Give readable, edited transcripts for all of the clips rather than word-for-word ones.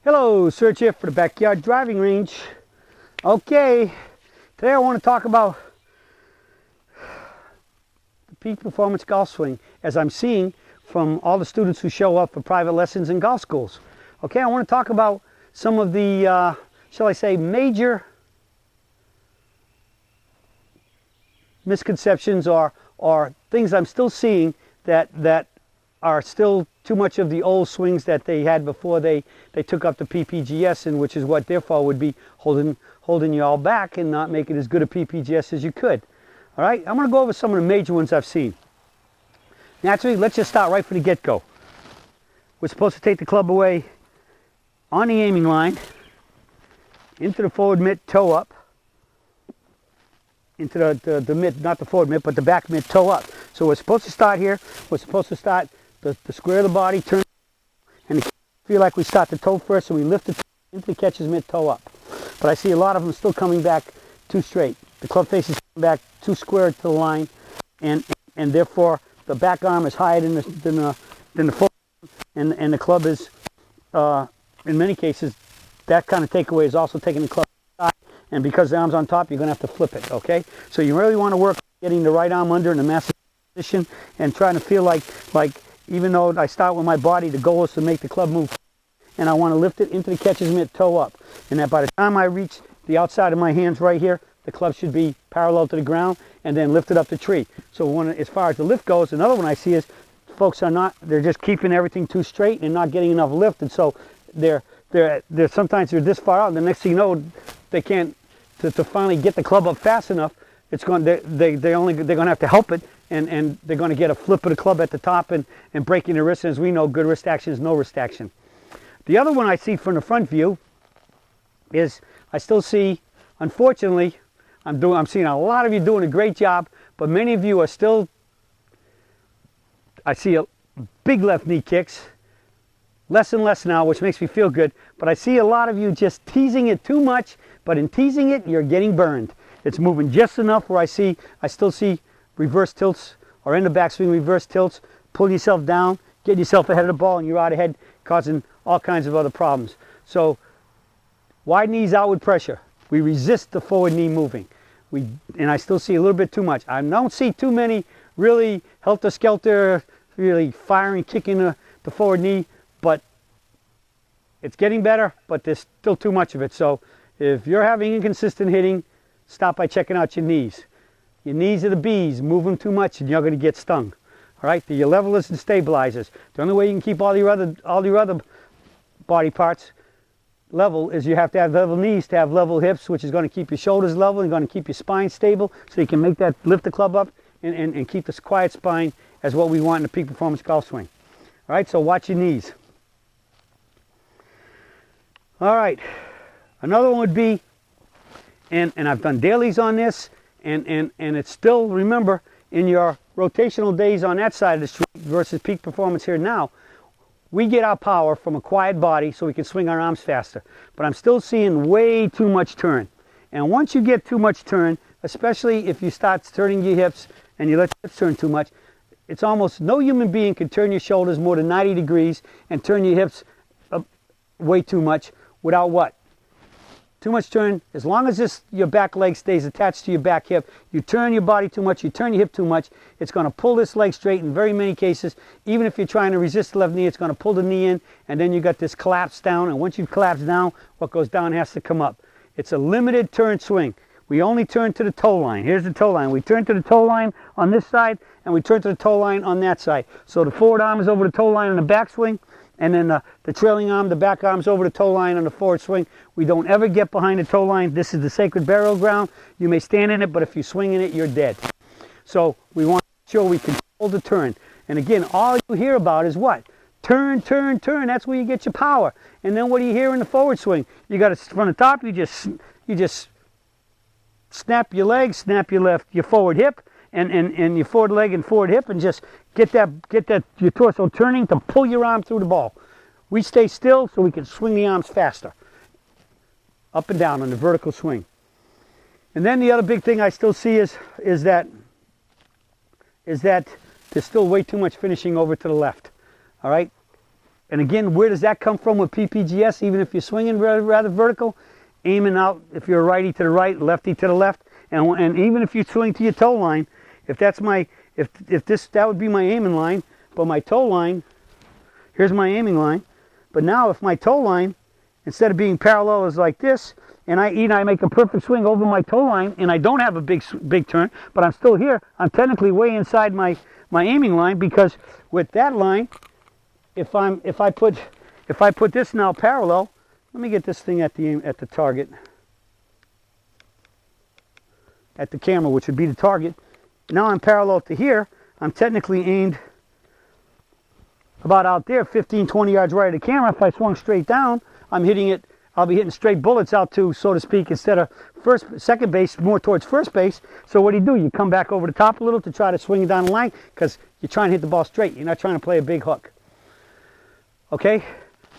Hello, Serge here for the Backyard Driving Range. Okay, today I want to talk about the peak performance golf swing as I'm seeing from all the students who show up for private lessons in golf schools. Okay, I want to talk about some of the, shall I say, major misconceptions or things I'm still seeing that are still too much of the old swings that they had before they took up the PPGS, and which is what their fault would be, holding you all back and not making as good a PPGS as you could. All right, I'm going to go over some of the major ones I've seen. Naturally, let's just start right from the get-go. We're supposed to take the club away on the aiming line, into the forward mitt, toe up, into the mitt, not the forward mitt, but the back mitt, toe up. So we're supposed to start here. We're supposed to start the square of the body, turn, and feel like we start the toe first, so we lift it into the catcher's mitt, toe up. But I see a lot of them still coming back too straight. The club face is coming back too square to the line, and therefore the back arm is higher than the forward, and the club is, in many cases, that kind of takeaway is also taking the club side, and because the arm's on top, you're going to have to flip it, okay? So you really want to work on getting the right arm under in the massive position and trying to feel like even though I start with my body, the goal is to make the club move, and I want to lift it into the catcher's mitt, toe up, and that by the time I reach the outside of my hands right here, the club should be parallel to the ground and then lifted up the tree. So as far as the lift goes, another one I see is folks they're just keeping everything too straight and not getting enough lift, and so they're sometimes they're this far out, and the next thing you know, they can't to finally get the club up fast enough. It's going they're going to have to help it, and they're going to get a flip of the club at the top and breaking the wrist. And as we know, good wrist action is no wrist action. The other one I see from the front view is I still see, unfortunately, I'm seeing a lot of you doing a great job, but many of you are still, I see a big left knee kicks, less and less now, which makes me feel good, but I see a lot of you just teasing it too much, but in teasing it, you're getting burned. It's moving just enough where I still see reverse tilts or in the backswing reverse tilts, pull yourself down, get yourself ahead of the ball, and you're out ahead, causing all kinds of other problems. So wide knees, outward pressure. We resist the forward knee moving. And I still see a little bit too much. I don't see too many really helter-skelter, really firing, kicking the forward knee, but it's getting better, but there's still too much of it. So if you're having inconsistent hitting, stop by checking out your knees. Your knees are the bees. Move them too much and you're going to get stung. All right, they're your levelers and stabilizers. The only way you can keep all your other body parts level is you have to have level knees to have level hips, which is going to keep your shoulders level and going to keep your spine stable, so you can make that lift the club up and keep this quiet spine as what we want in a peak performance golf swing. All right, so watch your knees. All right, another one would be, and I've done dailies on this, and it's still, remember, in your rotational days on that side of the street versus peak performance here now, we get our power from a quiet body so we can swing our arms faster. But I'm still seeing way too much turn. And once you get too much turn, especially if you start turning your hips and you let your hips turn too much, it's almost no human being can turn your shoulders more than 90 degrees and turn your hips up way too much without what? Too much turn. As long as your back leg stays attached to your back hip, you turn your body too much, you turn your hip too much, it's going to pull this leg straight in very many cases. Even if you're trying to resist the left knee, it's going to pull the knee in, and then you got this collapse down, and once you collapse down, what goes down has to come up. It's a limited turn swing. We only turn to the toe line. Here's the toe line. We turn to the toe line on this side, and we turn to the toe line on that side. So the forward arm is over the toe line in the backswing, and then the trailing arm, the back arm's over the toe line on the forward swing. We don't ever get behind the toe line. This is the sacred burial ground. You may stand in it, but if you swing in it, you're dead. So we want to make sure we control the turn. And again, all you hear about is what? Turn, turn, turn. That's where you get your power. And then what do you hear in the forward swing? You got it from the top. You just snap your leg, snap your forward hip, and your forward leg and forward hip, and just get your torso turning to pull your arm through the ball. We stay still so we can swing the arms faster, up and down on the vertical swing. And then the other big thing I still see is that there's still way too much finishing over to the left. All right, And again, where does that come from with PPGS? Even if you're swinging rather vertical, aiming out, if you're a righty to the right, lefty to the left, and even if you swing to your toe line, if that's my, if this, that would be my aiming line, but my toe line, here's my aiming line. But now if my toe line, instead of being parallel, is like this, and I make a perfect swing over my toe line, and I don't have a big turn, but I'm still here, I'm technically way inside my aiming line, because with that line, if I put this now parallel, let me get this thing at the target, at the camera, which would be the target. Now I'm parallel to here. I'm technically aimed about out there, 15, 20 yards right of the camera. If I swung straight down, I'm hitting it. I'll be hitting straight bullets out to, so to speak, instead of second base, more towards first base. So what do? You come back over the top a little to try to swing it down the line, because you're trying to hit the ball straight. You're not trying to play a big hook. Okay?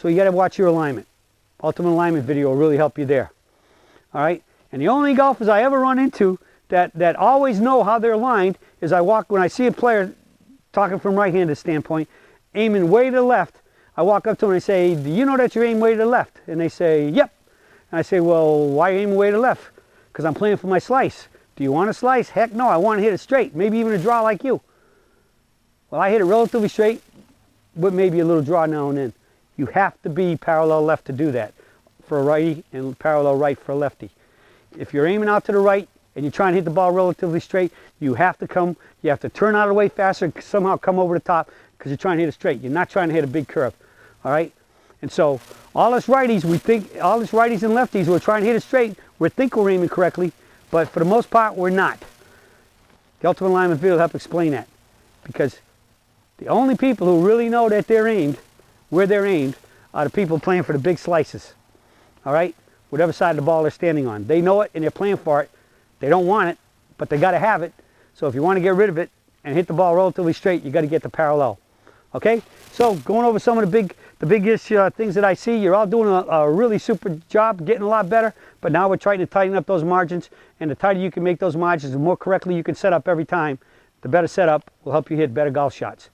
So you got to watch your alignment. Ultimate alignment video will really help you there. All right? And the only golfers I ever run into that always know how they're aligned is when I see a player, talking from right-handed standpoint, aiming way to the left, I walk up to them and I say, do you know that you're aiming way to the left? And they say, yep. And I say, well, why are you aiming way to the left? Because I'm playing for my slice. Do you want a slice? Heck no, I want to hit it straight, maybe even a draw like you. Well, I hit it relatively straight, but maybe a little draw now and then. You have to be parallel left to do that for a righty and parallel right for a lefty. If you're aiming out to the right and you're trying to hit the ball relatively straight, you have to turn out of the way faster, somehow come over the top, because you're trying to hit it straight. You're not trying to hit a big curve. All right? And so all us righties, all us righties and lefties who are trying to hit it straight, we think we're aiming correctly, but for the most part, we're not. The Ultimate Alignment video will help explain that, because the only people who really know that they're aimed, where they're aimed, are the people playing for the big slices. All right? Whatever side of the ball they're standing on. They know it and they're playing for it. They don't want it, but they got to have it. So if you want to get rid of it and hit the ball relatively straight, you got to get the parallel. Okay? So going over some of the biggest things that I see, you're all doing a really super job, getting a lot better, but now we're trying to tighten up those margins, and the tighter you can make those margins, the more correctly you can set up every time, the better setup will help you hit better golf shots.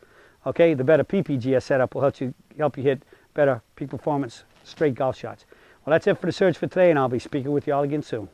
Okay? The better PPGS setup will help you hit better peak performance straight golf shots. Well, that's it for the search for today, and I'll be speaking with you all again soon.